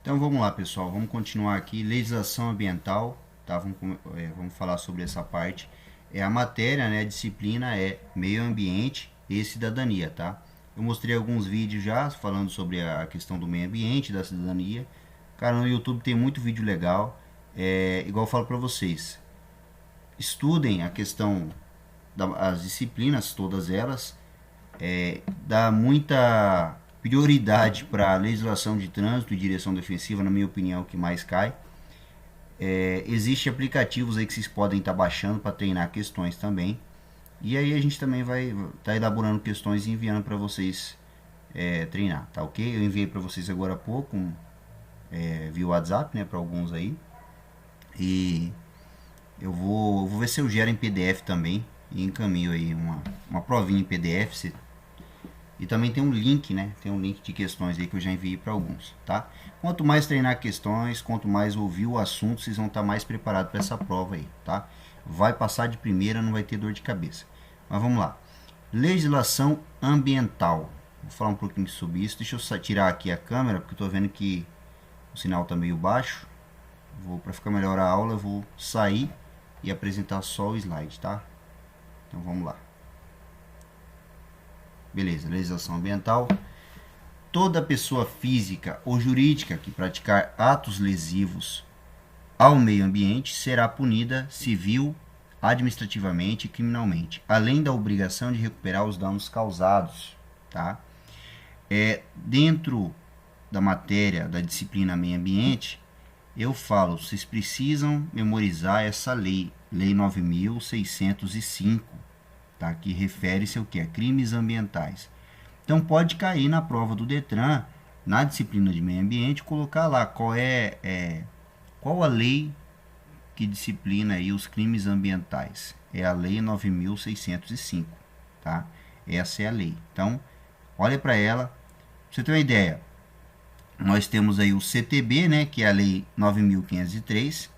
Então vamos lá, pessoal, vamos continuar aqui. Legislação ambiental, tá? Vamos falar sobre essa parte. A matéria, né, a disciplina é meio ambiente e cidadania, tá? Eu mostrei alguns vídeos já falando sobre a questão do meio ambiente, da cidadania. Cara, no YouTube tem muito vídeo legal. Igual eu falo para vocês, estudem a questão das disciplinas, todas elas. Dá muita prioridade para a legislação de trânsito e direção defensiva, na minha opinião, o que mais cai. Existem aplicativos aí que vocês podem estar baixando para treinar questões também. E aí a gente também vai estar elaborando questões e enviando para vocês treinar, tá ok? Eu enviei para vocês agora há pouco via WhatsApp, né, para alguns aí. E eu vou ver se eu gero em PDF também e encaminho aí uma provinha em PDF. E também tem um link, né? Tem um link de questões aí que eu já enviei para alguns, tá? Quanto mais treinar questões, quanto mais ouvir o assunto, vocês vão estar mais preparados para essa prova aí, tá? Vai passar de primeira, não vai ter dor de cabeça. Mas vamos lá. Legislação ambiental. Vou falar um pouquinho sobre isso. Deixa eu tirar aqui a câmera, porque eu tô vendo que o sinal tá meio baixo. Para ficar melhor a aula, eu vou sair e apresentar só o slide, tá? Então vamos lá. Beleza, legislação ambiental. Toda pessoa física ou jurídica que praticar atos lesivos ao meio ambiente será punida civil, administrativamente e criminalmente, além da obrigação de recuperar os danos causados, tá? Dentro da matéria da disciplina meio ambiente, eu falo, vocês precisam memorizar essa lei, Lei 9.605, tá? Que refere-se ao que? A crimes ambientais. Então pode cair na prova do Detran, na disciplina de meio ambiente, colocar lá qual qual a lei que disciplina aí os crimes ambientais. É a Lei 9.605, tá? Essa é a lei. Então, olha para ela, pra você ter uma ideia. Nós temos aí o CTB, né, que é a Lei 9.503,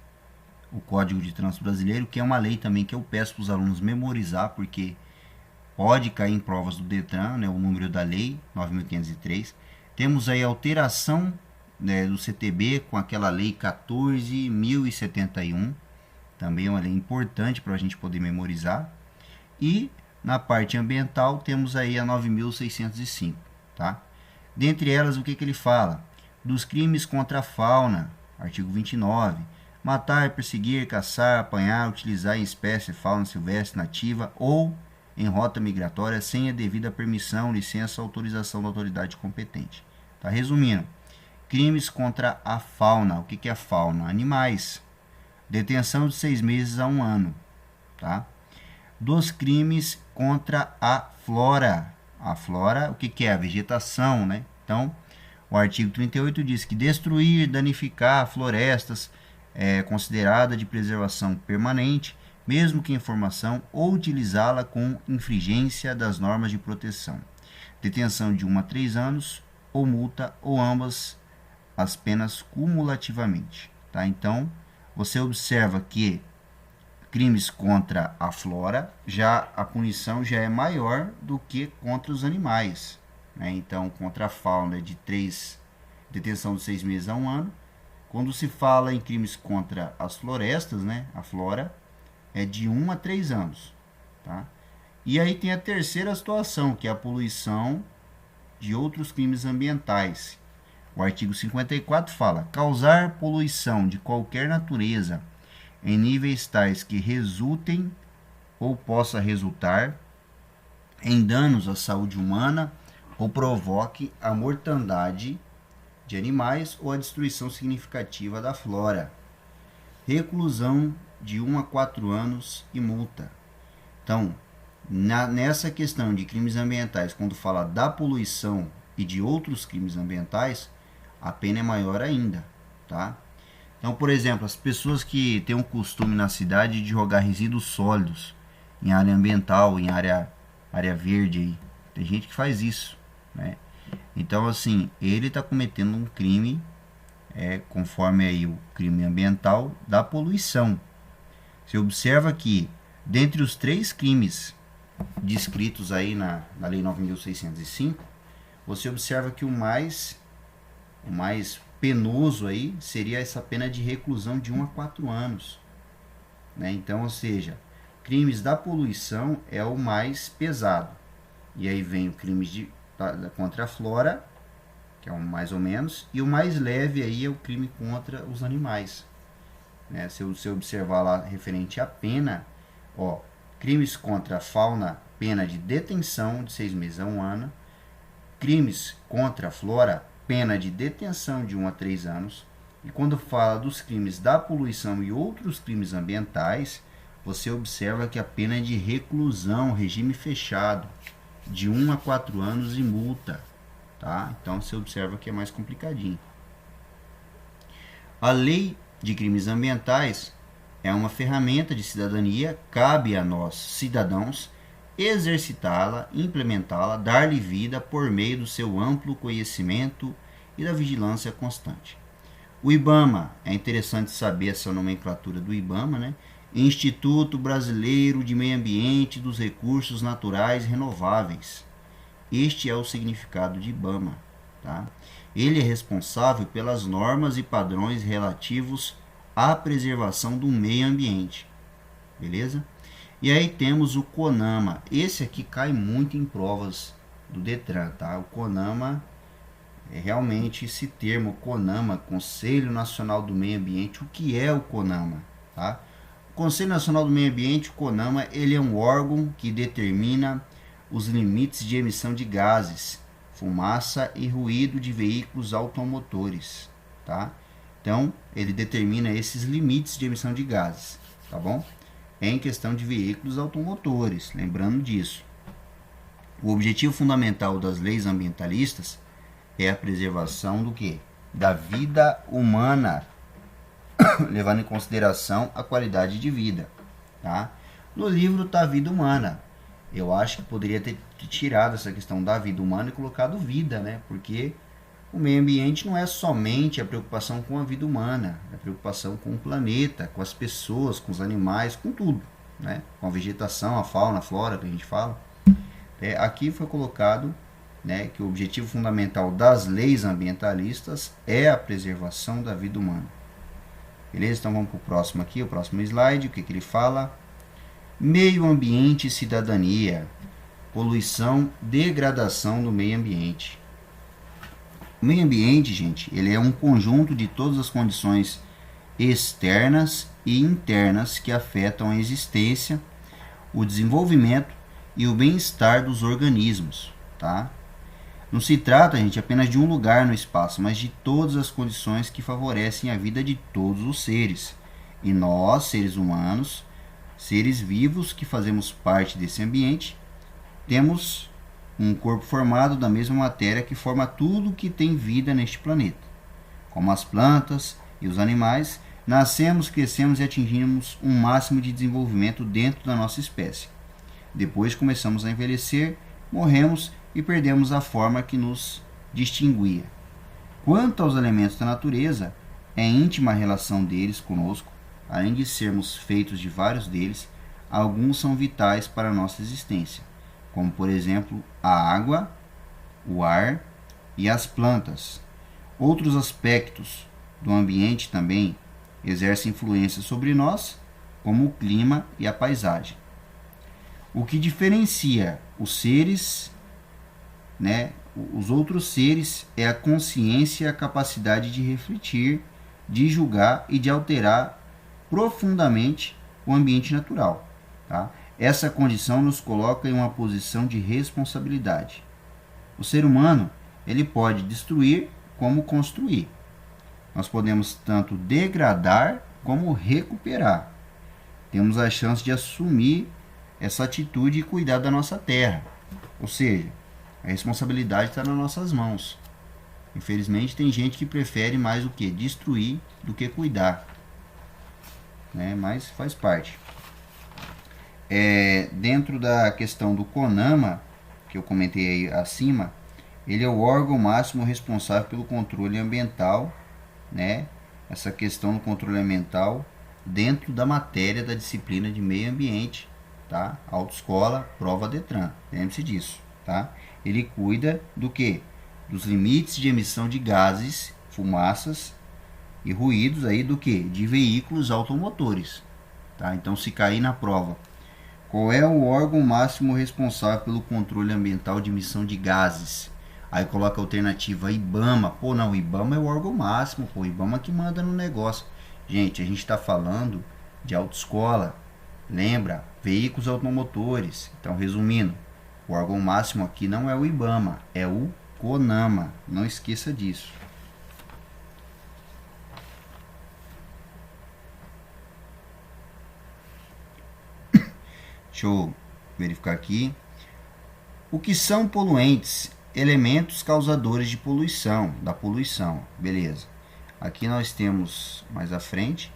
o Código de Trânsito Brasileiro, que é uma lei também que eu peço para os alunos memorizar, porque pode cair em provas do Detran, né, o número da lei 9.503. Temos aí a alteração, né, do CTB com aquela lei 14.071, também é uma lei importante para a gente poder memorizar. E na parte ambiental temos aí a 9.605, tá? Dentre elas, o que ele fala? Dos crimes contra a fauna, artigo 29. Matar, perseguir, caçar, apanhar, utilizar em espécie fauna silvestre nativa ou em rota migratória sem a devida permissão, licença ou autorização da autoridade competente. Tá? Resumindo, crimes contra a fauna. O que é a fauna? Animais. Detenção de 6 meses a 1 ano. Tá? Dos crimes contra a flora. A flora, o que é? A vegetação, né? Então, o artigo 38 diz que destruir, danificar florestas é considerada de preservação permanente, mesmo que em formação, ou utilizá-la com infringência das normas de proteção. Detenção de 1 a 3 anos, ou multa, ou ambas as penas cumulativamente. Tá? Então, você observa que crimes contra a flora, já a punição já é maior do que contra os animais. Né? Então, contra a fauna é de detenção de 6 meses a 1 ano. Quando se fala em crimes contra as florestas, né, a flora, é de 1 a 3 anos. Tá? E aí tem a terceira situação, que é a poluição de outros crimes ambientais. O artigo 54 fala: causar poluição de qualquer natureza em níveis tais que resultem ou possa resultar em danos à saúde humana ou provoque a mortandade de animais ou a destruição significativa da flora. Reclusão de 1 a 4 anos e multa. Então, nessa questão de crimes ambientais, quando fala da poluição e de outros crimes ambientais, a pena é maior ainda, tá? Então, por exemplo, as pessoas que têm um costume na cidade de jogar resíduos sólidos em área ambiental, em área verde, aí. Tem gente que faz isso, né? Então, assim, ele está cometendo um crime, conforme aí o crime ambiental, da poluição. Você observa que, dentre os 3 crimes descritos aí na Lei 9.605, você observa que o mais penoso aí seria essa pena de reclusão de 1 a 4 anos. Né? Então, ou seja, crimes da poluição é o mais pesado. E aí vem o crime contra a flora, que é o mais ou menos, e o mais leve aí é o crime contra os animais. Né? Se você observar lá referente à pena, ó, crimes contra a fauna, pena de detenção de 6 meses a 1 ano. Crimes contra a flora, pena de detenção de 1 a 3 anos. E quando fala dos crimes da poluição e outros crimes ambientais, você observa que a pena é de reclusão, regime fechado, de 1 a 4 anos e multa. Tá? Então você observa que é mais complicadinho. A lei de crimes ambientais é uma ferramenta de cidadania, cabe a nós, cidadãos, exercitá-la, implementá-la, dar-lhe vida por meio do seu amplo conhecimento e da vigilância constante. O IBAMA, é interessante saber essa nomenclatura do IBAMA, né? Instituto Brasileiro de Meio Ambiente e dos Recursos Naturais Renováveis. Este é o significado de IBAMA. Tá? Ele é responsável pelas normas e padrões relativos à preservação do meio ambiente. Beleza? E aí temos o CONAMA. Esse aqui cai muito em provas do DETRAN. Tá? O CONAMA, realmente esse termo CONAMA, Conselho Nacional do Meio Ambiente, o que é o CONAMA? Tá? O Conselho Nacional do Meio Ambiente, o CONAMA, ele é um órgão que determina os limites de emissão de gases, fumaça e ruído de veículos automotores, tá? Então, ele determina esses limites de emissão de gases, tá bom? Em questão de veículos automotores, lembrando disso. O objetivo fundamental das leis ambientalistas é a preservação do quê? Da vida humana, levando em consideração a qualidade de vida, tá? No livro está a vida humana. Eu acho que poderia ter tirado essa questão da vida humana e colocado vida, né? Porque o meio ambiente não é somente a preocupação com a vida humana, é a preocupação com o planeta, com as pessoas, com os animais, com tudo, né? Com a vegetação, a fauna, a flora que a gente fala. Aqui foi colocado, né, que o objetivo fundamental das leis ambientalistas é a preservação da vida humana. Beleza? Então vamos para o próximo aqui, o próximo slide. O que ele fala? Meio ambiente e cidadania. Poluição, degradação do meio ambiente. O meio ambiente, gente, ele é um conjunto de todas as condições externas e internas que afetam a existência, o desenvolvimento e o bem-estar dos organismos, tá? Não se trata, gente, apenas de um lugar no espaço, mas de todas as condições que favorecem a vida de todos os seres. E nós, seres humanos, seres vivos que fazemos parte desse ambiente, temos um corpo formado da mesma matéria que forma tudo que tem vida neste planeta. Como as plantas e os animais, nascemos, crescemos e atingimos um máximo de desenvolvimento dentro da nossa espécie. Depois começamos a envelhecer, morremos e perdemos a forma que nos distinguia. Quanto aos elementos da natureza, é íntima a relação deles conosco. Além de sermos feitos de vários deles, alguns são vitais para a nossa existência, como por exemplo a água, o ar e as plantas. Outros aspectos do ambiente também exercem influência sobre nós, como o clima e a paisagem. O que diferencia os seres, né, os outros seres, é a consciência e a capacidade de refletir, de julgar e de alterar profundamente o ambiente natural. Tá? Essa condição nos coloca em uma posição de responsabilidade. O ser humano, ele pode destruir como construir. Nós podemos tanto degradar como recuperar. Temos a chance de assumir essa atitude e cuidar da nossa terra. Ou seja, a responsabilidade está nas nossas mãos. Infelizmente, tem gente que prefere mais o que? Destruir do que cuidar. Né? Mas faz parte. Dentro da questão do CONAMA, que eu comentei aí acima, ele é o órgão máximo responsável pelo controle ambiental, né? Essa questão do controle ambiental dentro da matéria da disciplina de meio ambiente, tá? Autoescola, prova DETRAN, lembre-se disso, tá? Ele cuida do que? Dos limites de emissão de gases, fumaças e ruídos aí do que? De veículos automotores. Tá? Então, se cair na prova, qual é o órgão máximo responsável pelo controle ambiental de emissão de gases? Aí coloca a alternativa IBAMA. Pô, não, o IBAMA é o órgão máximo, pô, o IBAMA que manda no negócio. Gente, a gente está falando de autoescola. Lembra? Veículos automotores. Então, resumindo, o órgão máximo aqui não é o IBAMA, é o CONAMA. Não esqueça disso. Deixa eu verificar aqui. O que são poluentes? Elementos causadores de poluição, da poluição. Beleza. Aqui nós temos, mais à frente,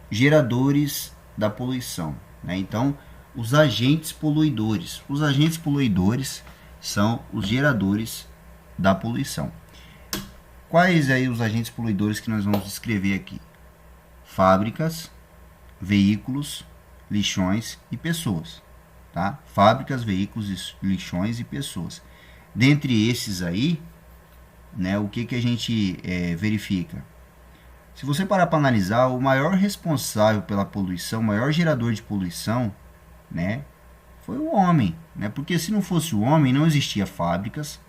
geradores da poluição. Né? Então, os agentes poluidores. Os agentes poluidores são os geradores da poluição. Quais aí os agentes poluidores que nós vamos descrever aqui? Fábricas, veículos, lixões e pessoas. Tá? Fábricas, veículos, lixões e pessoas. Dentre esses aí, né, o que a gente verifica? Se você parar para analisar, o maior responsável pela poluição, o maior gerador de poluição, né, foi o homem. Né? Porque se não fosse o homem, não existia fábricas,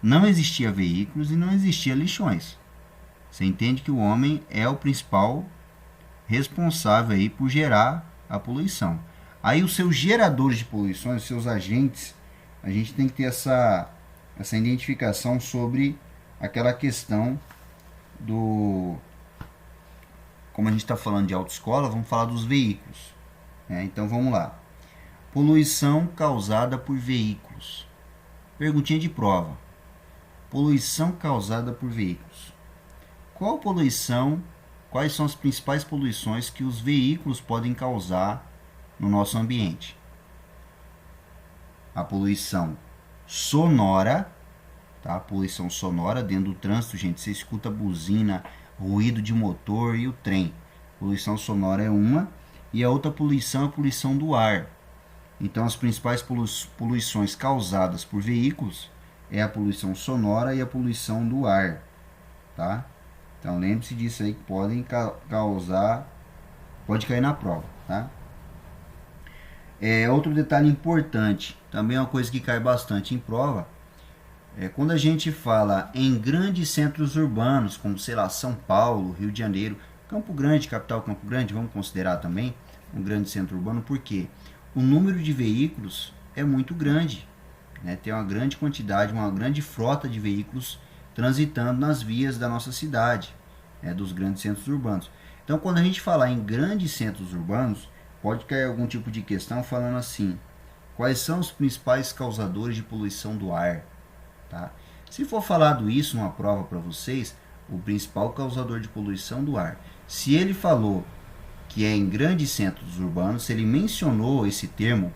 não existia veículos e não existia lixões. Você entende que o homem é o principal responsável aí por gerar a poluição. Aí os seus geradores de poluições, os seus agentes, a gente tem que ter essa identificação sobre aquela questão do... Como a gente está falando de autoescola, vamos falar dos veículos. Né? Então vamos lá. Poluição causada por veículos. Perguntinha de prova. Poluição causada por veículos. Quais são as principais poluições que os veículos podem causar no nosso ambiente? A poluição sonora, tá? A poluição sonora dentro do trânsito, gente, você escuta buzina, ruído de motor e o trem. Poluição sonora é uma, e a outra poluição é a poluição do ar. Então, as principais poluições causadas por veículos é a poluição sonora e a poluição do ar, tá? Então, lembre-se disso aí que podem causar, pode cair na prova, tá? Outro detalhe importante, também é uma coisa que cai bastante em prova, quando a gente fala em grandes centros urbanos, como, sei lá, São Paulo, Rio de Janeiro, Campo Grande, capital Campo Grande, vamos considerar também um grande centro urbano, porque o número de veículos é muito grande, né? Tem uma grande quantidade, uma grande frota de veículos transitando nas vias da nossa cidade, né? Dos grandes centros urbanos. Então, quando a gente falar em grandes centros urbanos, pode cair algum tipo de questão falando assim: quais são os principais causadores de poluição do ar? Tá? Se for falado isso numa prova para vocês, o principal causador de poluição do ar, se ele falou que é em grandes centros urbanos, se ele mencionou esse termo,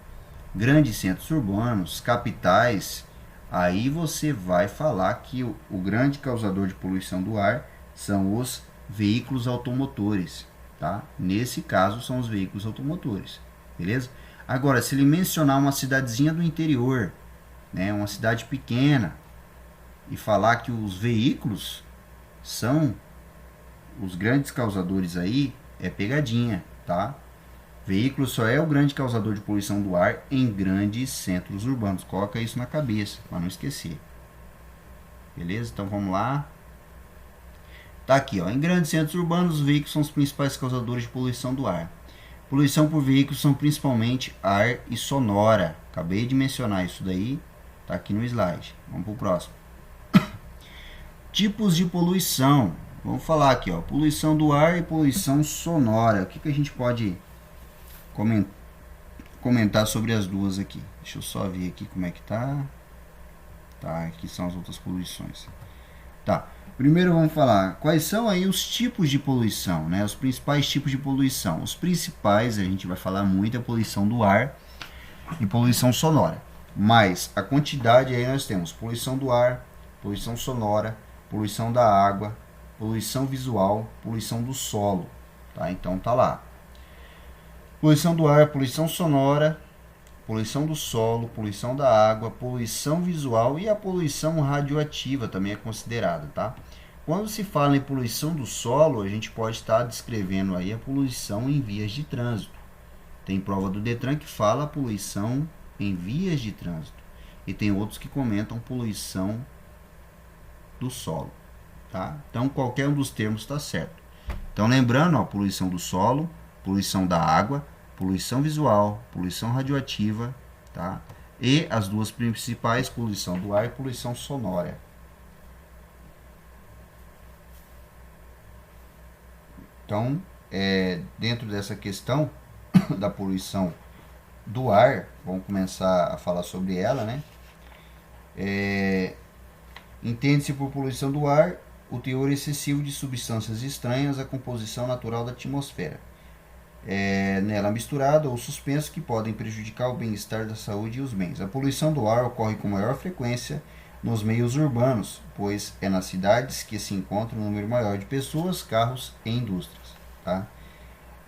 grandes centros urbanos, capitais, aí você vai falar que o grande causador de poluição do ar são os veículos automotores. Tá? Nesse caso, são os veículos automotores. Beleza? Agora, se ele mencionar uma cidadezinha do interior, né, uma cidade pequena, e falar que os veículos são os grandes causadores aí, é pegadinha, tá? Veículo só é o grande causador de poluição do ar em grandes centros urbanos. Coloca isso na cabeça, para não esquecer. Beleza? Então vamos lá. Tá aqui, ó. Em grandes centros urbanos, os veículos são os principais causadores de poluição do ar. Poluição por veículos são principalmente ar e sonora. Acabei de mencionar isso daí, tá aqui no slide. Vamos pro próximo. Tipos de poluição. Vamos falar aqui, ó. Poluição do ar e poluição sonora. O que a gente pode comentar sobre as duas aqui? Deixa eu só ver aqui como é que tá. Tá, aqui são as outras poluições. Tá. Primeiro vamos falar quais são aí os tipos de poluição, né? Os principais tipos de poluição. Os principais, a gente vai falar muito, é a poluição do ar e poluição sonora. Mas a quantidade aí nós temos poluição do ar, poluição sonora, poluição da água, poluição visual, poluição do solo, tá? Então tá lá. Poluição do ar, poluição sonora, poluição do solo, poluição da água, poluição visual e a poluição radioativa também é considerada, tá? quando se fala em poluição do solo, a gente pode estar descrevendo aí a poluição em vias de trânsito. Tem prova do Detran que fala poluição em vias de trânsito. E tem outros que comentam poluição do solo. Tá? Então, qualquer um dos termos está certo. Então, lembrando, ó, poluição do solo, poluição da água, poluição visual, poluição radioativa, tá? E as duas principais, poluição do ar e poluição sonora. Então, dentro dessa questão da poluição do ar, vamos começar a falar sobre ela, né? Entende-se por poluição do ar o teor excessivo de substâncias estranhas à composição natural da atmosfera, nela misturada ou suspenso, que podem prejudicar o bem-estar da saúde e os bens. A poluição do ar ocorre com maior frequência nos meios urbanos, pois é nas cidades que se encontra um número maior de pessoas, carros e indústrias. Tá?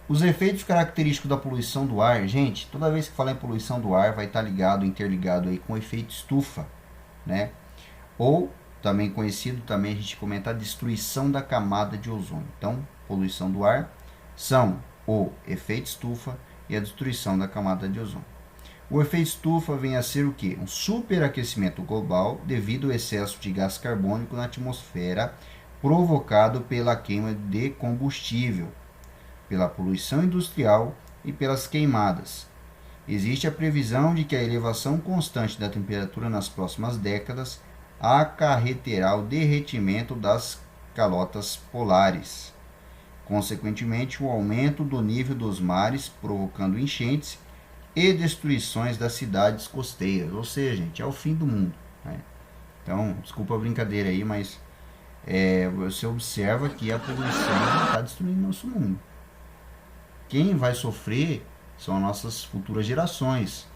Os efeitos característicos da poluição do ar, gente, toda vez que falar em poluição do ar vai estar interligado aí com o efeito estufa, né? Ou também conhecido, também a gente comenta a destruição da camada de ozônio. Então, poluição do ar são o efeito estufa e a destruição da camada de ozônio. O efeito estufa vem a ser o quê? Um superaquecimento global devido ao excesso de gás carbônico na atmosfera provocado pela queima de combustível, pela poluição industrial e pelas queimadas. Existe a previsão de que a elevação constante da temperatura nas próximas décadas acarreterá o derretimento das calotas polares. Consequentemente, o aumento do nível dos mares, provocando enchentes e destruições das cidades costeiras. Ou seja, gente, é o fim do mundo, né? Então, desculpa a brincadeira aí, mas você observa que a poluição está destruindo nosso mundo. Quem vai sofrer são as nossas futuras gerações,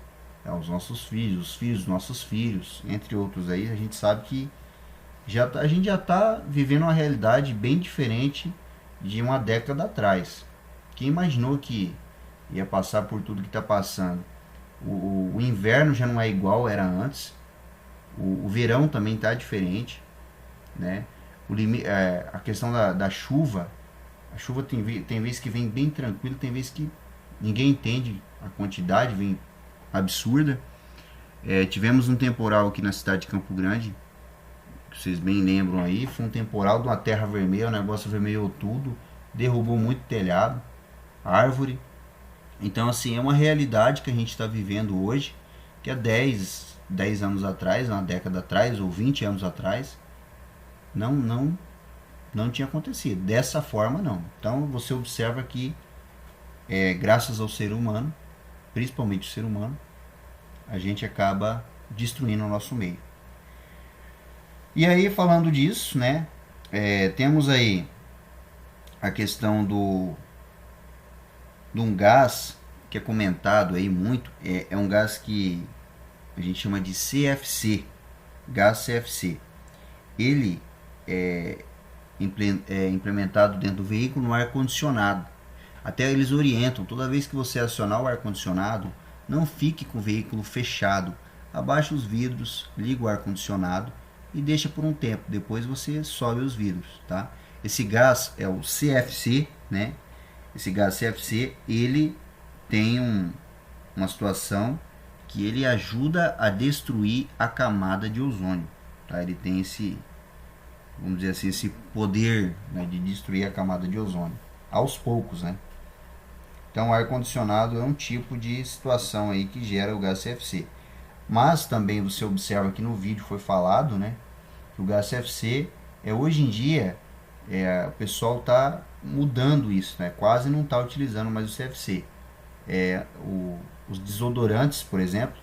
os nossos filhos, os filhos dos nossos filhos, entre outros aí. A gente sabe que a gente já está vivendo uma realidade bem diferente de uma década atrás. Quem imaginou que ia passar por tudo que está passando? O inverno já não é igual era antes, o verão também está diferente, né? A questão da chuva, a chuva tem vezes que vem bem tranquilo, tem vezes que ninguém entende a quantidade, vem absurda. Tivemos um temporal aqui na cidade de Campo Grande, que vocês bem lembram aí, foi um temporal de uma terra vermelha, o negócio vermelhou tudo, derrubou muito telhado, árvore. Então, assim, é uma realidade que a gente está vivendo hoje, que há 10 anos atrás, uma década atrás, ou 20 anos atrás, não tinha acontecido. Dessa forma, não. Então, você observa que, graças ao ser humano, principalmente o ser humano, a gente acaba destruindo o nosso meio. E aí, falando disso, né, temos aí a questão de um gás que é comentado aí muito, é um gás que a gente chama de CFC, gás CFC. Ele é implementado dentro do veículo no ar-condicionado. Até eles orientam, toda vez que você acionar o ar-condicionado, não fique com o veículo fechado. Abaixe os vidros, liga o ar-condicionado e deixa por um tempo. Depois você sobe os vidros, tá? Esse gás é o CFC, né? Esse gás CFC, ele tem uma situação que ele ajuda a destruir a camada de ozônio, tá? Ele tem esse, vamos dizer assim, esse poder, né, de destruir a camada de ozônio aos poucos, né? Então, o ar-condicionado é um tipo de situação aí que gera o gás CFC. Mas também você observa que no vídeo foi falado, né, que o gás CFC hoje em dia o pessoal está mudando isso, né? Quase não está utilizando mais o CFC. Os desodorantes, por exemplo,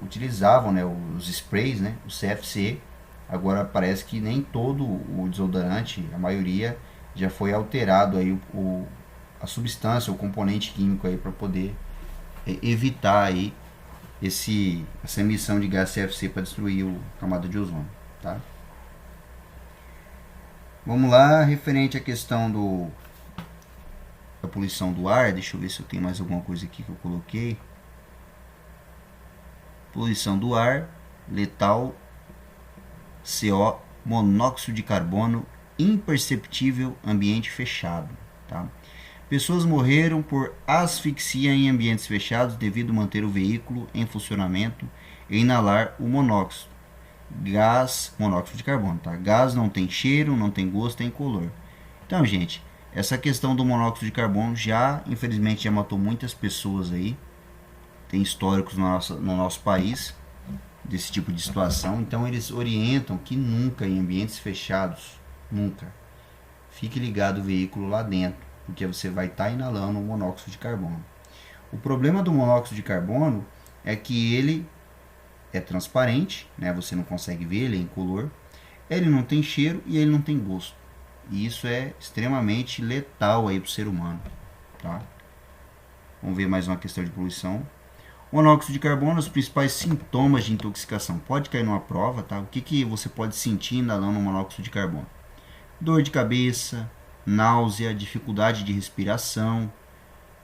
utilizavam, né, os sprays, né, o CFC. Agora parece que nem todo o desodorante, a maioria, já foi alterado aí a substância, o componente químico aí para poder evitar aí essa emissão de gás CFC para destruir a camada de ozônio, tá? Vamos lá, referente à questão da poluição do ar, deixa eu ver se eu tenho mais alguma coisa aqui que eu coloquei. Poluição do ar, letal, CO, monóxido de carbono imperceptível ambiente fechado. Tá? Pessoas morreram por asfixia em ambientes fechados devido a manter o veículo em funcionamento e inalar o monóxido. Gás, monóxido de carbono. Tá? Gás não tem cheiro, não tem gosto, tem color. Então, gente, essa questão do monóxido de carbono já, infelizmente, já matou muitas pessoas aí. Tem históricos no nosso país desse tipo de situação. Então, eles orientam que nunca, em ambientes fechados, nunca, fique ligado o veículo lá dentro, porque você vai estar inalando o monóxido de carbono. O problema do monóxido de carbono é que ele é transparente, né? Você não consegue ver, ele é incolor, ele não tem cheiro e ele não tem gosto. E isso é extremamente letal aí para o ser humano. Tá? Vamos ver mais uma questão de poluição. Monóxido de carbono, os principais sintomas de intoxicação. Pode cair numa prova, tá? O que você pode sentir inalando monóxido de carbono? Dor de cabeça, náusea, dificuldade de respiração,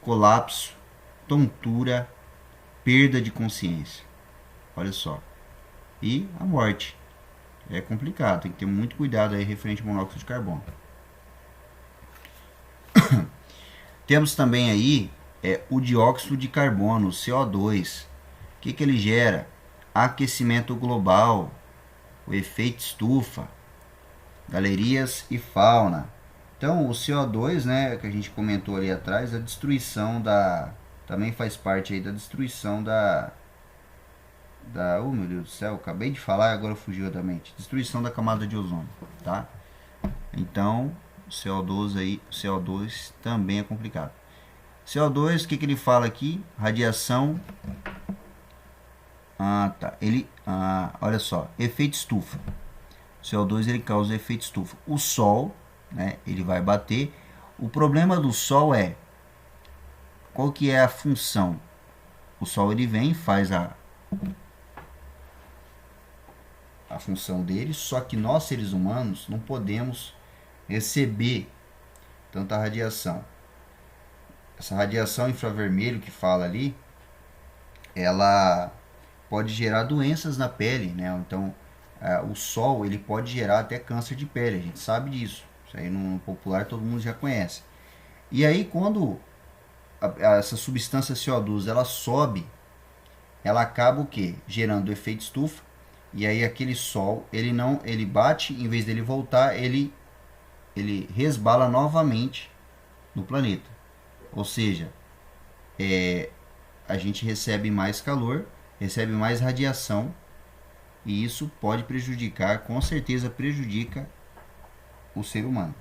colapso, tontura, perda de consciência. Olha só. E a morte. É complicado, tem que ter muito cuidado aí referente ao monóxido de carbono. Temos também aí o dióxido de carbono, o CO2. O que ele gera? Aquecimento global, o efeito estufa, galerias e fauna. Então, o CO2, né, que a gente comentou ali atrás, a destruição também faz parte aí da destruição oh meu Deus do céu, acabei de falar e agora fugiu da mente. Destruição da camada de ozônio, tá? Então, CO2 também é complicado. CO2, o que ele fala aqui? Radiação. Tá. Olha só, efeito estufa. O CO2 ele causa efeito estufa. O Sol, né, ele vai bater. O problema do Sol é qual que é a função? O Sol ele vem, faz a função dele, só que nós seres humanos não podemos receber tanta radiação. Essa radiação infravermelho que fala ali, ela pode gerar doenças na pele, né? Então, o sol ele pode gerar até câncer de pele, a gente sabe disso. Isso aí no popular todo mundo já conhece. E aí quando essa substância CO2 ela sobe, ela acaba o quê? Gerando efeito estufa. E aí aquele sol, ele bate, em vez dele voltar, ele resbala novamente no planeta. Ou seja, a gente recebe mais calor, recebe mais radiação, e isso pode prejudicar, com certeza prejudica o ser humano.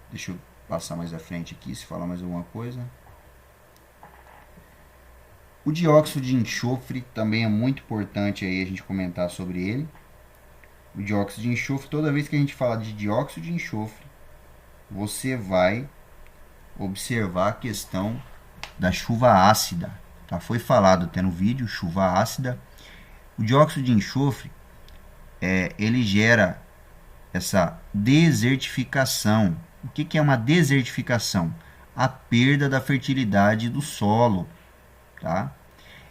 Deixa eu passar mais à frente aqui, se falar mais alguma coisa. O dióxido de enxofre também é muito importante aí a gente comentar sobre ele. O dióxido de enxofre, toda vez que a gente fala de dióxido de enxofre, você vai observar a questão da chuva ácida. Tá? Foi falado até no vídeo, chuva ácida. O dióxido de enxofre, ele gera essa desertificação. O que é uma desertificação? A perda da fertilidade do solo. Tá?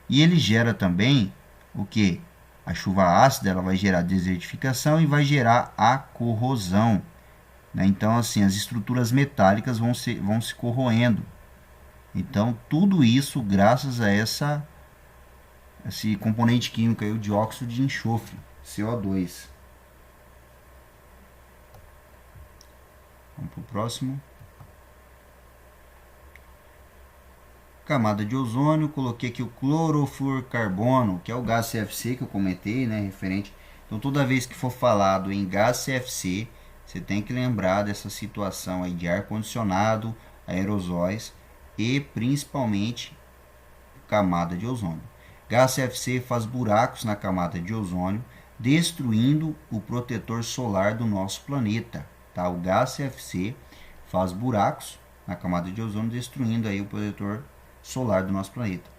E ele gera também o que? A chuva ácida ela vai gerar desertificação e vai gerar a corrosão. Né? Então, assim, as estruturas metálicas vão se corroendo. Então, tudo isso graças a esse componente químico, aí, o dióxido de enxofre, CO2. Vamos para o próximo. Camada de ozônio, coloquei aqui o clorofluorcarbono, que é o gás CFC que eu comentei, né, referente. Então, toda vez que for falado em gás CFC, você tem que lembrar dessa situação aí de ar-condicionado, aerosóis e principalmente camada de ozônio. Gás CFC faz buracos na camada de ozônio, destruindo o protetor solar do nosso planeta. Tá? O gás CFC faz buracos na camada de ozônio, destruindo aí o protetor solar do nosso planeta.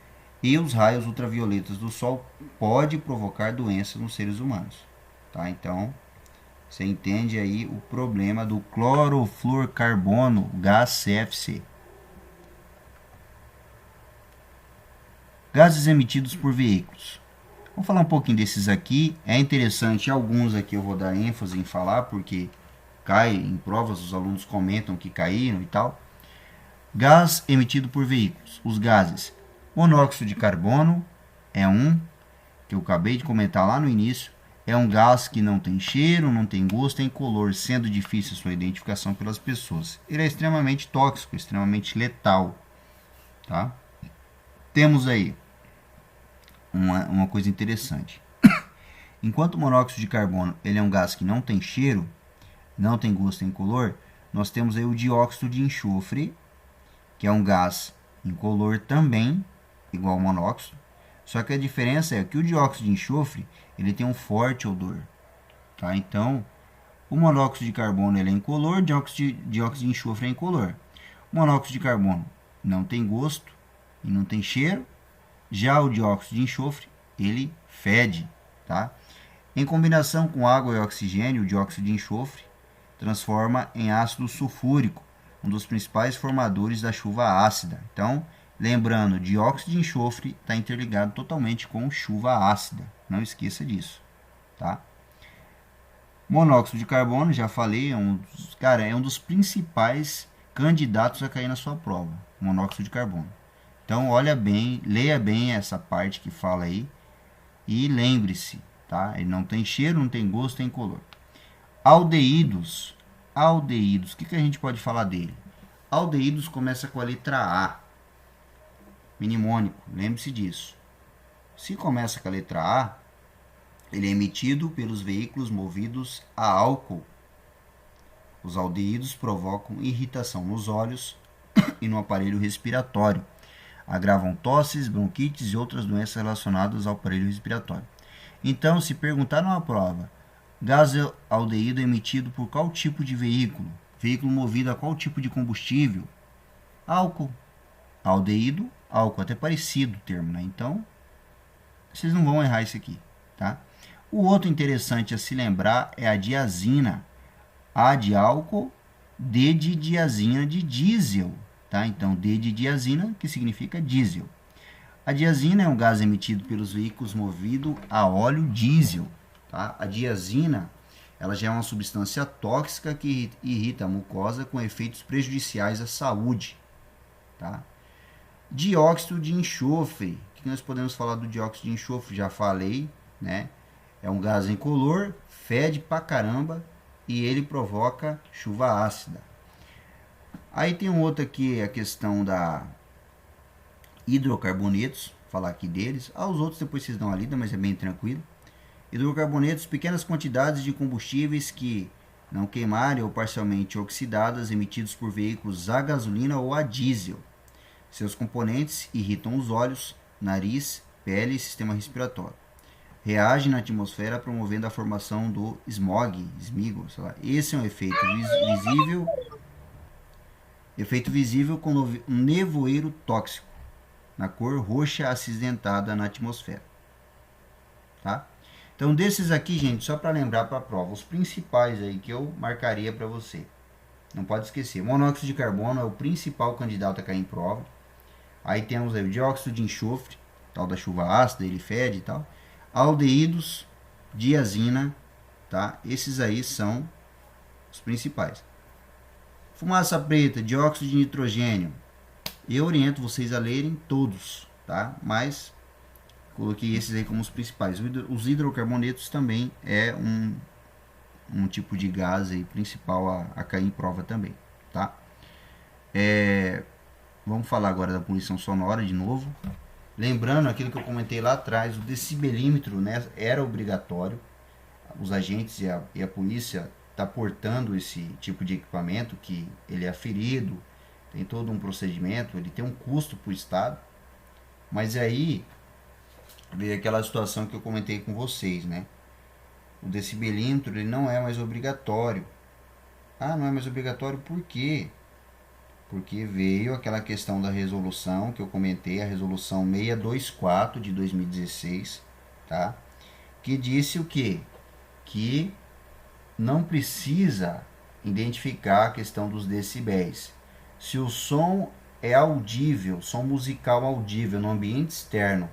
E os raios ultravioletas do Sol podem provocar doenças nos seres humanos. Tá? Então, você entende aí o problema do clorofluorcarbono, gás CFC. Gases emitidos por veículos. Vamos falar um pouquinho desses aqui. É interessante, alguns aqui eu vou dar ênfase em falar, porque cai em provas, os alunos comentam que caíram e tal. Gás emitido por veículos. Os gases monóxido de carbono é um, que eu acabei de comentar lá no início, é um gás que não tem cheiro, não tem gosto, tem color, sendo difícil sua identificação pelas pessoas. Ele é extremamente tóxico, extremamente letal. Tá? Temos aí uma coisa interessante. Enquanto o monóxido de carbono ele é um gás que não tem cheiro, não tem gosto, tem color, nós temos aí o dióxido de enxofre, que é um gás incolor também, igual ao monóxido. Só que a diferença é que o dióxido de enxofre ele tem um forte odor. Tá? Então, o monóxido de carbono ele é incolor, o dióxido de enxofre é incolor. O monóxido de carbono não tem gosto e não tem cheiro. Já o dióxido de enxofre, ele fede. Tá? Em combinação com água e oxigênio, o dióxido de enxofre transforma em ácido sulfúrico, um dos principais formadores da chuva ácida. Então, lembrando, dióxido de enxofre está interligado totalmente com chuva ácida. Não esqueça disso. Tá? Monóxido de carbono, já falei, é um dos principais candidatos a cair na sua prova. Monóxido de carbono. Então, olha bem, leia bem essa parte que fala aí e lembre-se, tá? Ele não tem cheiro, não tem gosto, tem color. Aldeídos. Aldeídos. O que a gente pode falar dele? Aldeídos começa com a letra A. Mnemônico. Lembre-se disso. Se começa com a letra A, ele é emitido pelos veículos movidos a álcool. Os aldeídos provocam irritação nos olhos e no aparelho respiratório. Agravam tosses, bronquites e outras doenças relacionadas ao aparelho respiratório. Então, se perguntar numa prova, gás aldeído é emitido por qual tipo de veículo? Veículo movido a qual tipo de combustível? Álcool. Aldeído, álcool. Até parecido o termo, né? Então, vocês não vão errar isso aqui, tá? O outro interessante a se lembrar é a diazina. A de álcool, D de diazina de diesel. Tá? Então, D de diazina, que significa diesel. A diazina é um gás emitido pelos veículos movido a óleo diesel. Tá? A diazina ela já é uma substância tóxica que irrita a mucosa com efeitos prejudiciais à saúde. Tá? Dióxido de enxofre. O que nós podemos falar do dióxido de enxofre? Já falei, né? É um gás incolor, fede pra caramba e ele provoca chuva ácida. Aí tem um outro aqui, a questão da hidrocarbonetos, falar aqui deles. Os outros depois vocês dão uma lida, mas é bem tranquilo. Hidrocarbonetos, pequenas quantidades de combustíveis que não queimarem ou parcialmente oxidadas, emitidos por veículos a gasolina ou a diesel. Seus componentes irritam os olhos, nariz, pele e sistema respiratório. Reagem na atmosfera promovendo a formação do smog, sei lá. Esse é um efeito visível com um nevoeiro tóxico na cor roxa acinzentada na atmosfera. Tá? Então, desses aqui, gente, só para lembrar para a prova, os principais aí que eu marcaria para você. Não pode esquecer, monóxido de carbono é o principal candidato a cair em prova. Aí temos aí o dióxido de enxofre, tal da chuva ácida, ele fede e tal. Aldeídos, diazina, tá? Esses aí são os principais. Fumaça preta, dióxido de nitrogênio. Eu oriento vocês a lerem todos, tá? Mas coloquei esses aí como os principais. Os hidrocarbonetos também é um tipo de gás aí principal a cair em prova também, tá? Vamos falar agora da poluição sonora de novo. Lembrando aquilo que eu comentei lá atrás, o decibelímetro, né, era obrigatório. Os agentes e a polícia tá portando esse tipo de equipamento que ele é aferido, tem todo um procedimento, ele tem um custo para o Estado. Mas aí veio aquela situação que eu comentei com vocês, né? O decibelímetro ele não é mais obrigatório. Não é mais obrigatório por quê? Porque veio aquela questão da resolução que eu comentei, a resolução 624 de 2016, tá? Que disse o quê? Que não precisa identificar a questão dos decibéis. Se o som é audível, som musical audível no ambiente externo,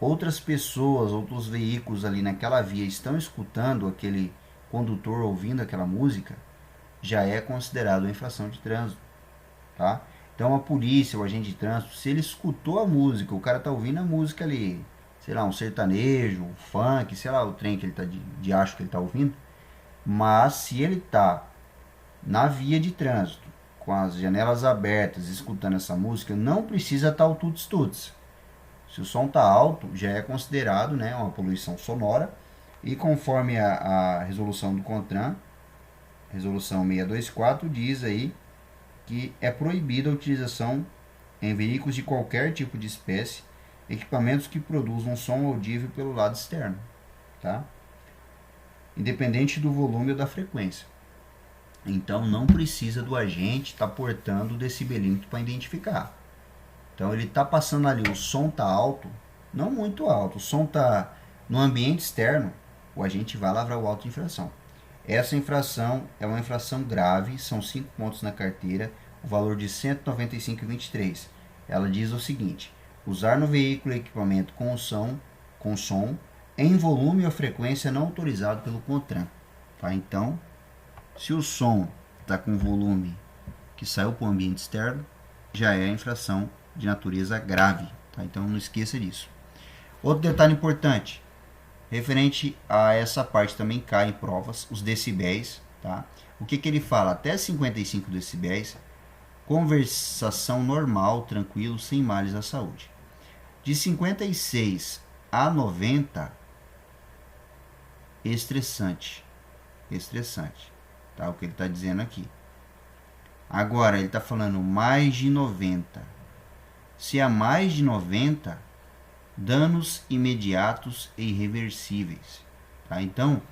outras pessoas, outros veículos ali naquela via estão escutando aquele condutor ouvindo aquela música, já é considerado uma infração de trânsito, tá? Então a polícia, o agente de trânsito, se ele escutou a música, o cara tá ouvindo a música ali, sei lá, um sertanejo, um funk, sei lá, o trem que ele tá de acho que ele tá ouvindo, mas se ele tá na via de trânsito, com as janelas abertas, escutando essa música, não precisa estar o tuts-tuts. Se o som está alto, já é considerado, né, uma poluição sonora. E conforme a resolução do CONTRAN, resolução 624, diz aí que é proibida a utilização em veículos de qualquer tipo de espécie, equipamentos que produzam som audível pelo lado externo, tá? Independente do volume ou da frequência. Então não precisa do agente estar portando o decibelímetro para identificar. Então ele está passando ali, o som está alto, não muito alto, o som está no ambiente externo, o agente vai lavrar o auto de infração. Essa infração é uma infração grave, são 5 pontos na carteira, o valor de R$ 195,23. Ela diz o seguinte: usar no veículo equipamento com som em volume ou frequência não autorizado pelo CONTRAN. Tá? Então, se o som está com volume que saiu para o ambiente externo, já é infração de natureza grave. Tá? Então não esqueça disso. Outro detalhe importante, referente a essa parte também cai em provas, os decibéis. Tá? O que ele fala? Até 55 decibéis, conversação normal, tranquilo, sem males à saúde. De 56 a 90, estressante. Estressante. Tá? O que ele está dizendo aqui. Agora, ele está falando mais de 90. Se há mais de 90, danos imediatos e irreversíveis. Tá? Então,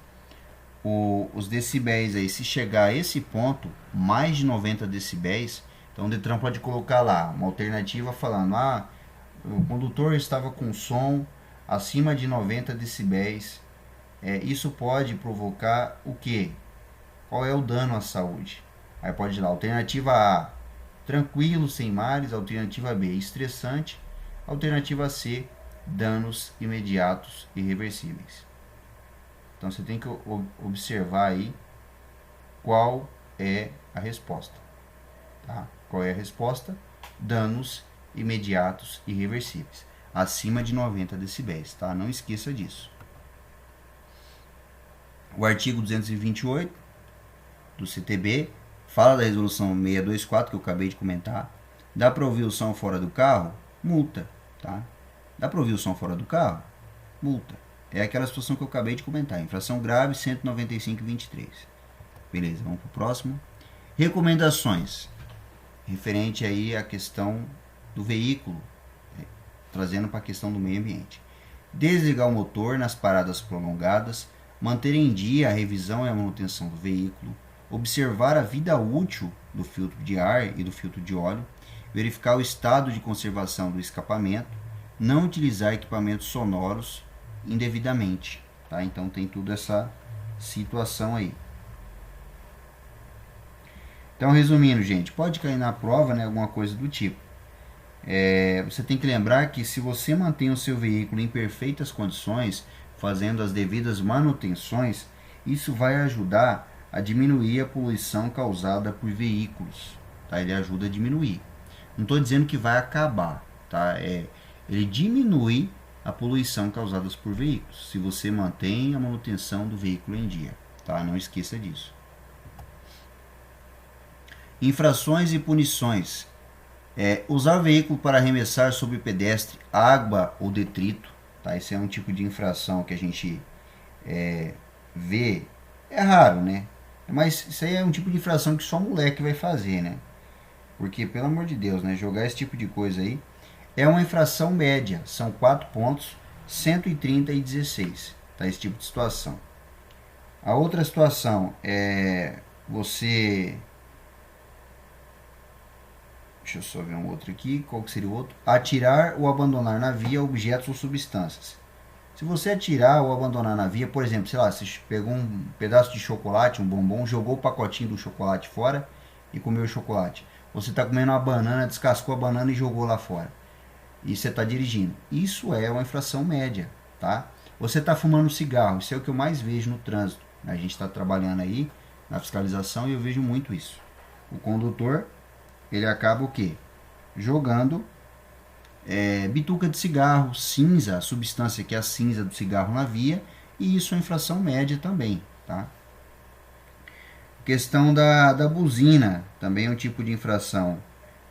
os decibéis aí, se chegar a esse ponto, mais de 90 decibéis, então o Detran pode colocar lá uma alternativa falando: o condutor estava com som acima de 90 decibéis. Isso pode provocar o quê? Qual é o dano à saúde? Aí pode ir lá, alternativa A, tranquilo, sem males. Alternativa B, estressante. Alternativa C, danos imediatos e irreversíveis. Então você tem que observar aí qual é a resposta. Tá? Qual é a resposta? Danos imediatos e irreversíveis. Acima de 90 decibéis. Tá? Não esqueça disso. O artigo 228 do CTB fala da resolução 624 que eu acabei de comentar. Dá para ouvir o som fora do carro? Multa. Tá? Dá para ouvir o som fora do carro? Multa. É aquela situação que eu acabei de comentar. Infração grave, 195,23. Beleza, vamos para o próximo. Recomendações. Referente aí à questão do veículo, trazendo para a questão do meio ambiente. Desligar o motor nas paradas prolongadas, manter em dia a revisão e a manutenção do veículo, observar a vida útil do filtro de ar e do filtro de óleo, verificar o estado de conservação do escapamento, não utilizar equipamentos sonoros indevidamente. Tá? Então tem tudo essa situação aí. Então, resumindo, gente, pode cair na prova, né, alguma coisa do tipo. Você tem que lembrar que se você mantém o seu veículo em perfeitas condições, fazendo as devidas manutenções, isso vai ajudar a diminuir a poluição causada por veículos. Tá? Ele ajuda a diminuir. Não estou dizendo que vai acabar. Tá? Ele diminui a poluição causada por veículos, se você mantém a manutenção do veículo em dia. Tá? Não esqueça disso. Infrações e punições. Usar o veículo para arremessar sobre o pedestre água ou detrito. Tá? Esse é um tipo de infração que a gente vê. É raro, né? Mas isso aí é um tipo de infração que só moleque vai fazer, né? Porque, pelo amor de Deus, né? Jogar esse tipo de coisa aí é uma infração média. São 4 pontos, 130 e 16. Tá? Esse tipo de situação. A outra situação é você... Deixa eu só ver um outro aqui. Qual que seria o outro? Atirar ou abandonar na via objetos ou substâncias. Se você atirar ou abandonar na via, por exemplo, sei lá, você pegou um pedaço de chocolate, um bombom, jogou o pacotinho do chocolate fora e comeu o chocolate. Você está comendo uma banana, descascou a banana e jogou lá fora. E você está dirigindo. Isso é uma infração média, tá? Você está fumando cigarro. Isso é o que eu mais vejo no trânsito. A gente está trabalhando aí na fiscalização, e eu vejo muito isso. O condutor, ele acaba o quê? Jogando bituca de cigarro, cinza, a substância que é a cinza do cigarro na via, e isso é infração média também, tá? Questão da buzina, também é um tipo de infração.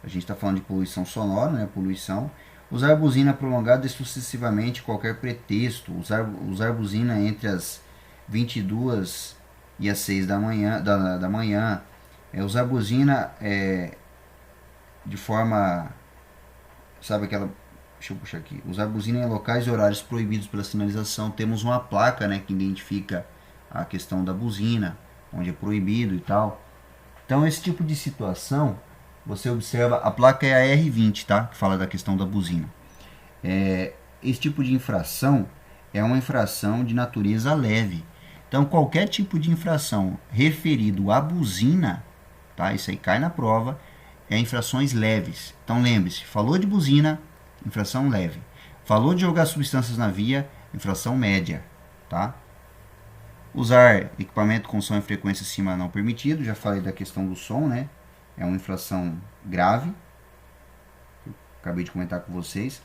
A gente está falando de poluição sonora, né? Poluição. Usar buzina prolongada e sucessivamente, qualquer pretexto. Usar buzina entre as 22 e as 6 da manhã. Usar buzina de forma... Sabe aquela... Deixa eu puxar aqui. Usar buzina em locais e horários proibidos pela sinalização. Temos uma placa, né, que identifica a questão da buzina, onde é proibido e tal. Então, esse tipo de situação, você observa, a placa é a R20, tá? Que fala da questão da buzina. Esse tipo de infração é uma infração de natureza leve. Então, qualquer tipo de infração referido à buzina, tá? Isso aí cai na prova, é infrações leves. Então, lembre-se, falou de buzina, infração leve. Falou de jogar substâncias na via, infração média, tá? Usar equipamento com som e frequência acima não permitido, já falei da questão do som, né? É uma infração grave, acabei de comentar com vocês.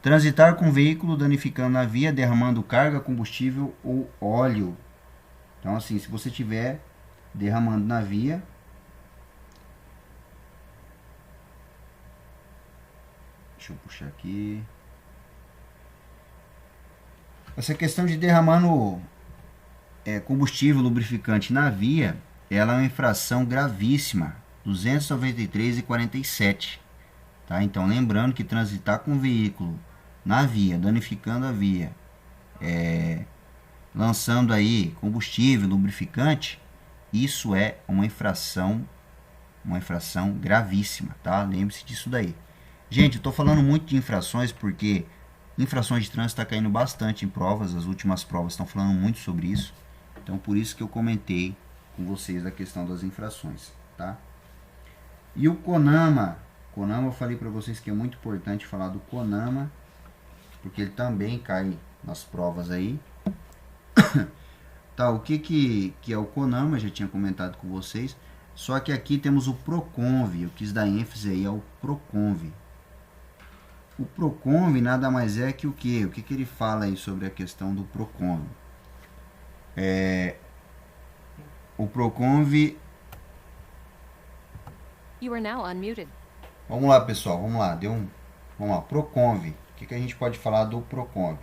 Transitar com veículo danificando na via, derramando carga, combustível ou óleo. Então, assim, se você estiver derramando na via, deixa eu puxar aqui. Essa questão de derramando combustível lubrificante na via, ela é uma infração gravíssima, 293,47. Tá? Então, lembrando que transitar com veículo na via, danificando a via, lançando aí combustível, lubrificante, isso é uma infração gravíssima, tá? Lembre-se disso daí. Gente, eu estou falando muito de infrações porque infrações de trânsito está caindo bastante em provas, as últimas provas estão falando muito sobre isso. Então, por isso que eu comentei com vocês a questão das infrações, tá? E o CONAMA, eu falei para vocês que é muito importante falar do CONAMA, porque ele também cai nas provas aí. Tá, o que é o CONAMA, já tinha comentado com vocês, só que aqui temos o PROCONV, eu quis dar ênfase aí ao PROCONV. O PROCONV nada mais é que o quê? O que ele fala aí sobre a questão do PROCONV? O PROCONV... You are now unmuted. Vamos lá, pessoal, vamos lá, vamos lá, PROCONV. O que a gente pode falar do PROCONV?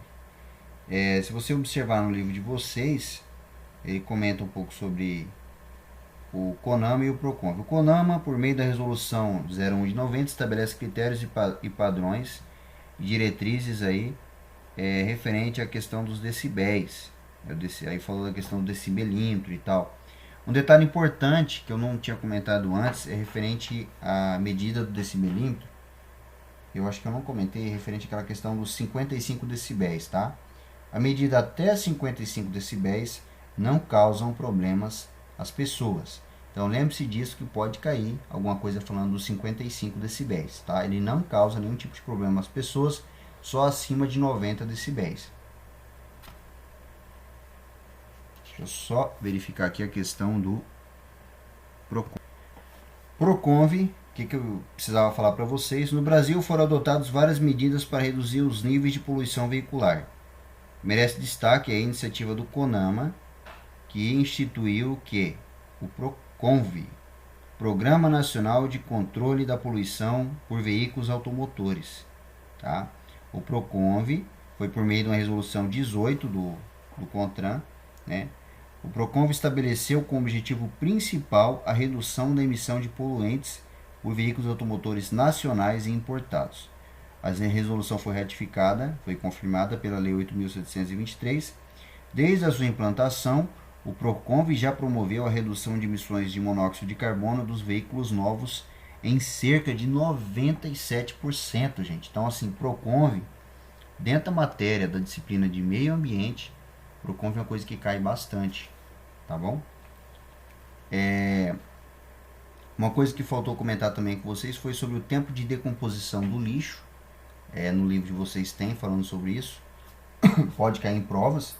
Se você observar no livro de vocês, ele comenta um pouco sobre o CONAMA e o PROCONV. O CONAMA, por meio da resolução 01 de 90, estabelece critérios e padrões e diretrizes aí, referente à questão dos decibéis. Aí falou da questão do decibelímetro e tal. Um detalhe importante que eu não tinha comentado antes é referente à medida do decibelímetro. Eu acho que eu não comentei, referente àquela questão dos 55 decibéis, tá? A medida até 55 decibéis não causam problemas às pessoas. Então lembre-se disso, que pode cair alguma coisa falando dos 55 decibéis, tá? Ele não causa nenhum tipo de problema às pessoas, só acima de 90 decibéis. Deixa eu só verificar aqui a questão do PROCONV. PROCONV, o que eu precisava falar para vocês? No Brasil foram adotadas várias medidas para reduzir os níveis de poluição veicular. Merece destaque a iniciativa do CONAMA, que instituiu o PROCONV, Programa Nacional de Controle da Poluição por Veículos Automotores. Tá? O PROCONV foi por meio de uma resolução 18 do CONTRAN, né? O PROCONV estabeleceu como objetivo principal a redução da emissão de poluentes por veículos automotores nacionais e importados. A resolução foi ratificada, foi confirmada pela Lei 8.723. Desde a sua implantação, o PROCONV já promoveu a redução de emissões de monóxido de carbono dos veículos novos em cerca de 97%, gente. Então, assim, PROCONV, dentro da matéria da disciplina de meio ambiente, PROCONV é uma coisa que cai bastante, tá bom? Uma coisa que faltou comentar também com vocês foi sobre o tempo de decomposição do lixo. No livro de vocês tem falando sobre isso. Pode cair em provas.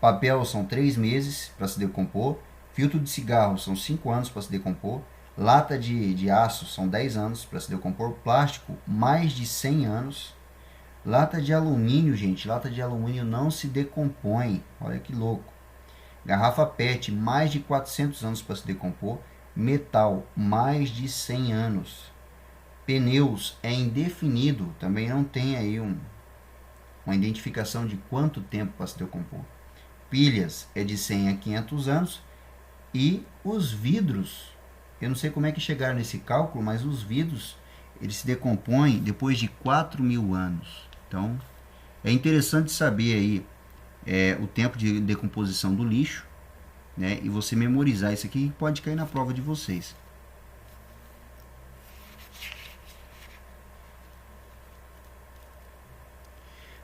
Papel são 3 meses para se decompor. Filtro de cigarro são 5 anos para se decompor. Lata de aço são 10 anos para se decompor. Plástico, mais de 100 anos. Lata de alumínio, gente, lata de alumínio não se decompõe. Olha que louco. Garrafa PET, mais de 400 anos para se decompor. Metal, mais de 100 anos. Pneus é indefinido, também não tem aí uma identificação de quanto tempo para se decompor. Pilhas é de 100 a 500 anos. E os vidros, eu não sei como é que chegaram nesse cálculo, mas os vidros, eles se decompõem depois de 4.000 anos. Então, é interessante saber aí o tempo de decomposição do lixo, né? E você memorizar isso aqui, que pode cair na prova de vocês.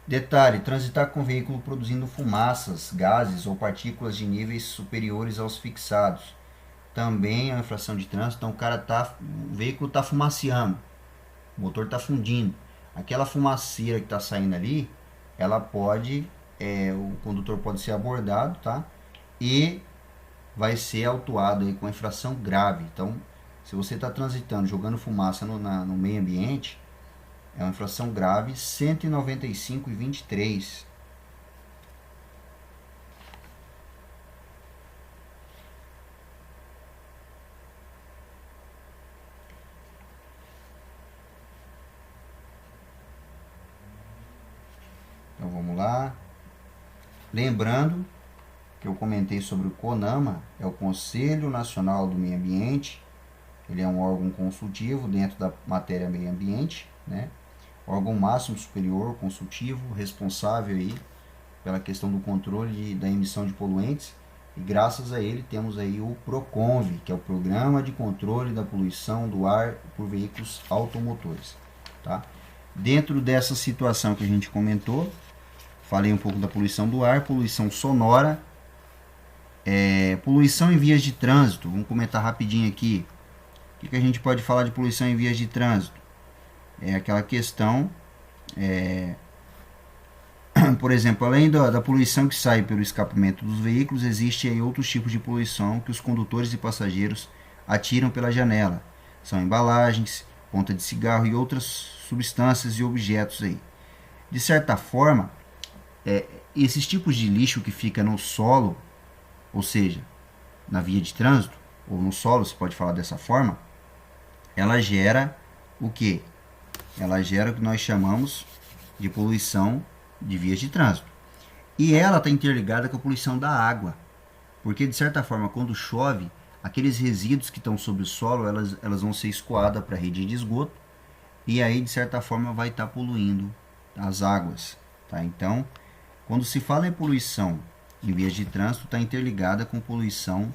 Detalhe, transitar com veículo produzindo fumaças, gases ou partículas de níveis superiores aos fixados. Também é uma infração de trânsito. Então o veículo está fumaceando, o motor está fundindo. Aquela fumaceira que está saindo ali, ela pode, o condutor pode ser abordado, tá? E vai ser autuado aí com infração grave. Então, se você está transitando, jogando fumaça no meio ambiente, é uma infração grave, 195,23. Então vamos lá. Lembrando que eu comentei sobre o CONAMA, é o Conselho Nacional do Meio Ambiente. Ele é um órgão consultivo dentro da matéria meio ambiente, né? Órgão máximo superior consultivo, responsável aí pela questão do controle da emissão de poluentes, e graças a ele temos aí o PROCONV, que é o Programa de Controle da Poluição do Ar por Veículos Automotores, tá? Dentro dessa situação que a gente comentou, falei um pouco da poluição do ar, poluição sonora, poluição em vias de trânsito. Vamos comentar rapidinho aqui. O que a gente pode falar de poluição em vias de trânsito? É aquela questão, por exemplo, além da poluição que sai pelo escapamento dos veículos, existe aí outros tipos de poluição que os condutores e passageiros atiram pela janela. São embalagens, ponta de cigarro e outras substâncias e objetos aí. De certa forma, esses tipos de lixo que fica no solo, ou seja, na via de trânsito, ou no solo, se pode falar dessa forma, ela gera o quê? Ela gera o que nós chamamos de poluição de vias de trânsito. E ela está interligada com a poluição da água. Porque, de certa forma, quando chove, aqueles resíduos que estão sobre o solo, elas vão ser escoadas para a rede de esgoto. E aí, de certa forma, vai estar poluindo as águas. Tá? Então, quando se fala em poluição em vias de trânsito, está interligada com poluição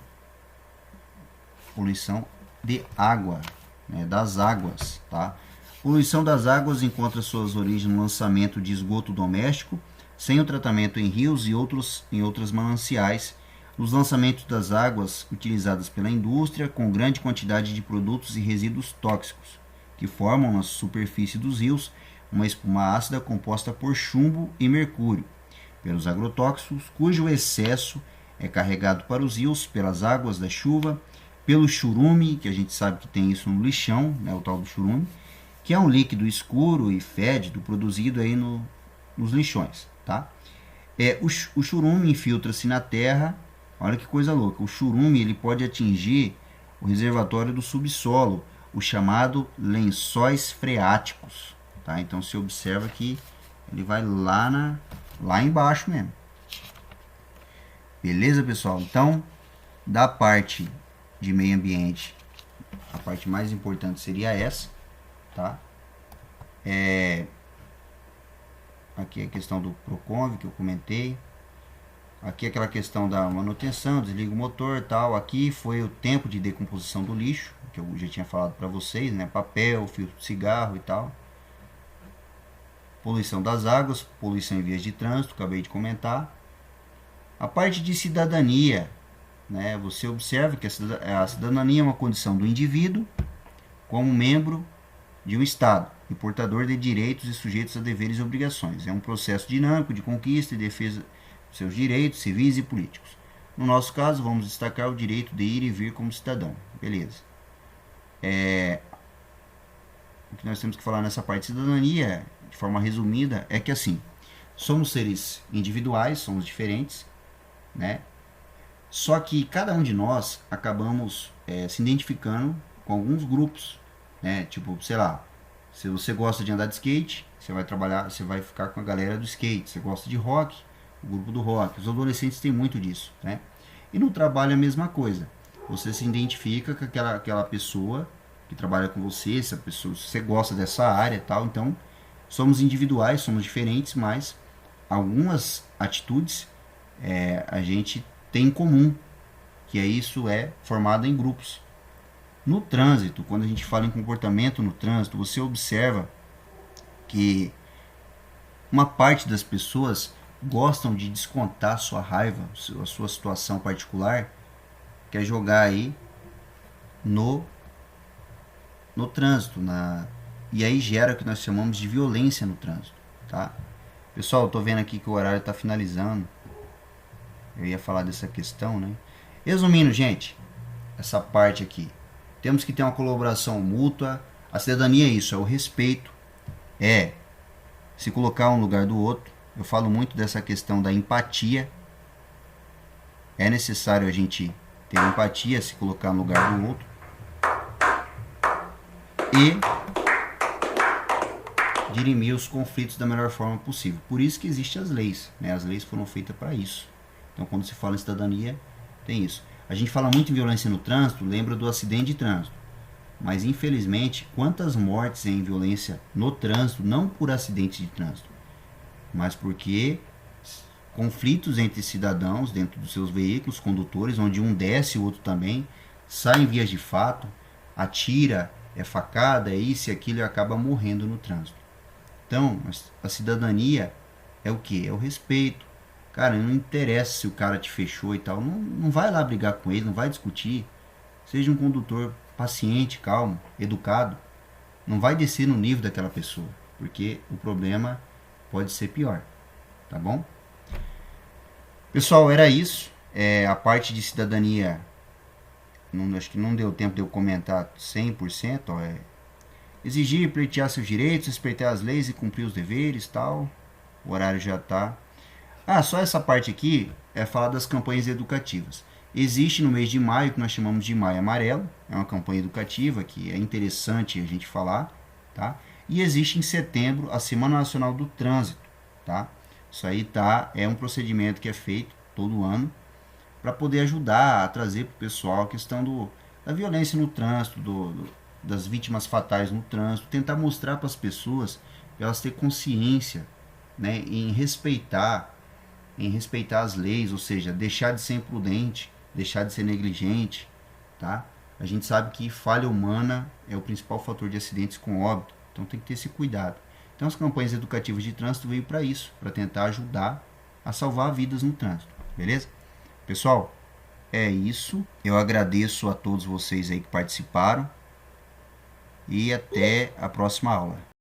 de água, né? Das águas, tá? Poluição das águas encontra suas origens no lançamento de esgoto doméstico, sem o tratamento em rios e em outros mananciais, nos lançamentos das águas utilizadas pela indústria, com grande quantidade de produtos e resíduos tóxicos, que formam na superfície dos rios uma espuma ácida composta por chumbo e mercúrio, pelos agrotóxicos, cujo excesso é carregado para os rios pelas águas da chuva, pelo churume, que a gente sabe que tem isso no lixão, né, o tal do churume, que é um líquido escuro e fédido produzido aí nos lixões, tá? O churume infiltra-se na terra. Olha que coisa louca. O churume ele pode atingir o reservatório do subsolo, o chamado lençóis freáticos, tá? Então se observa que ele vai lá embaixo mesmo. Beleza, pessoal? Então, da parte de meio ambiente, a parte mais importante seria essa, tá? Aqui a questão do PROCONV que eu comentei. Aqui aquela questão da manutenção, desliga o motor e tal. Aqui foi o tempo de decomposição do lixo, que eu já tinha falado para vocês, né? Papel, filtro de cigarro e tal. Poluição das águas, poluição em vias de trânsito, acabei de comentar. A parte de cidadania, né? Você observa que a cidadania é uma condição do indivíduo como membro de um Estado e portador de direitos e sujeitos a deveres e obrigações. É um processo dinâmico de conquista e defesa dos seus direitos civis e políticos. No nosso caso, vamos destacar o direito de ir e vir como cidadão. Beleza. O que nós temos que falar nessa parte de cidadania, de forma resumida, é que assim, somos seres individuais, somos diferentes, né? Só que cada um de nós acabamos se identificando com alguns grupos, né? Tipo, sei lá, se você gosta de andar de skate, você vai trabalhar, você vai ficar com a galera do skate. Você gosta de rock, o grupo do rock. Os adolescentes têm muito disso, né? E no trabalho é a mesma coisa. Você se identifica com aquela pessoa que trabalha com você, essa pessoa, se você gosta dessa área e tal. Então, somos individuais, somos diferentes, mas algumas atitudes a gente tem em comum, que é isso é formado em grupos. No trânsito, quando a gente fala em comportamento no trânsito, você observa que uma parte das pessoas gostam de descontar sua raiva, a sua situação particular, quer jogar aí no trânsito, e aí gera o que nós chamamos de violência no trânsito, tá? Pessoal, eu tô vendo aqui que o horário está finalizando. Eu ia falar dessa questão, né? Resumindo, gente, essa parte aqui. Temos que ter uma colaboração mútua. A cidadania é isso, é o respeito. É se colocar um no lugar do outro. Eu falo muito dessa questão da empatia. É necessário a gente ter empatia, se colocar no lugar do outro. E dirimir os conflitos da melhor forma possível. Por isso que existem as leis, né? As leis foram feitas para isso. Então, quando se fala em cidadania, tem isso. A gente fala muito em violência no trânsito, lembra do acidente de trânsito. Mas, infelizmente, quantas mortes em violência no trânsito, não por acidente de trânsito, mas porque conflitos entre cidadãos dentro dos seus veículos, condutores, onde um desce e o outro também, sai em vias de fato, atira, é facada, é isso e aquilo e acaba morrendo no trânsito. Então, a cidadania é o que? É o respeito. Cara, não interessa se o cara te fechou e tal. Não vai lá brigar com ele, não vai discutir. Seja um condutor paciente, calmo, educado. Não vai descer no nível daquela pessoa, porque o problema pode ser pior. Tá bom? Pessoal, era isso. A parte de cidadania, acho que não deu tempo de eu comentar 100%. Exigir e pleitear seus direitos, respeitar as leis e cumprir os deveres, tal. O horário já está. Só essa parte aqui é falar das campanhas educativas. Existe no mês de maio, que nós chamamos de Maio Amarelo, é uma campanha educativa que é interessante a gente falar, tá? E existe em setembro a Semana Nacional do Trânsito, tá? Isso aí é um procedimento que é feito todo ano para poder ajudar a trazer para o pessoal a questão da violência no trânsito, das vítimas fatais no trânsito, tentar mostrar para as pessoas para elas terem consciência, né, em respeitar as leis, ou seja, deixar de ser imprudente, deixar de ser negligente, tá? A gente sabe que falha humana é o principal fator de acidentes com óbito, então tem que ter esse cuidado. Então as campanhas educativas de trânsito veio para isso, para tentar ajudar a salvar vidas no trânsito, beleza? Pessoal, é isso. Eu agradeço a todos vocês aí que participaram e até a próxima aula.